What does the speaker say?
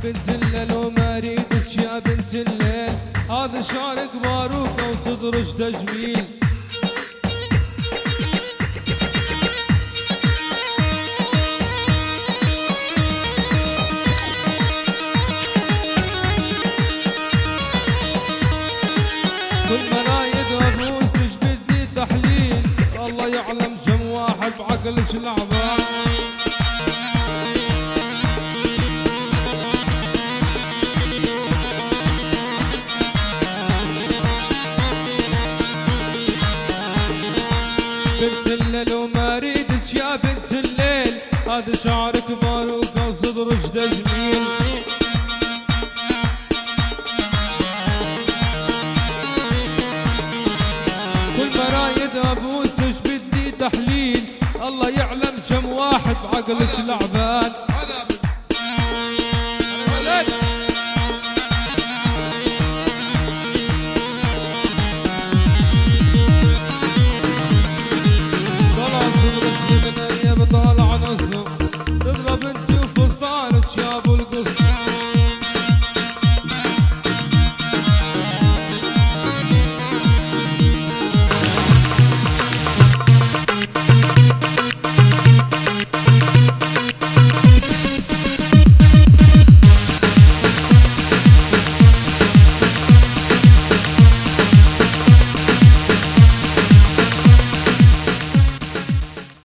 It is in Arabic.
بنت الليل وما اريدك يا بنت الليل، هذا شعرك باروكه وصدرك تجميل. كل مرايد ابوسش بدي تحليل، الله يعلم كم واحد بعقلك لعبان. بنت الليل وما اريدك يا بنت الليل، هذا شعرك باروكه وصدرك تجميل. كل مرايد ابوسش بدي تحليل، الله يعلم كم واحد بعقلك لعبان.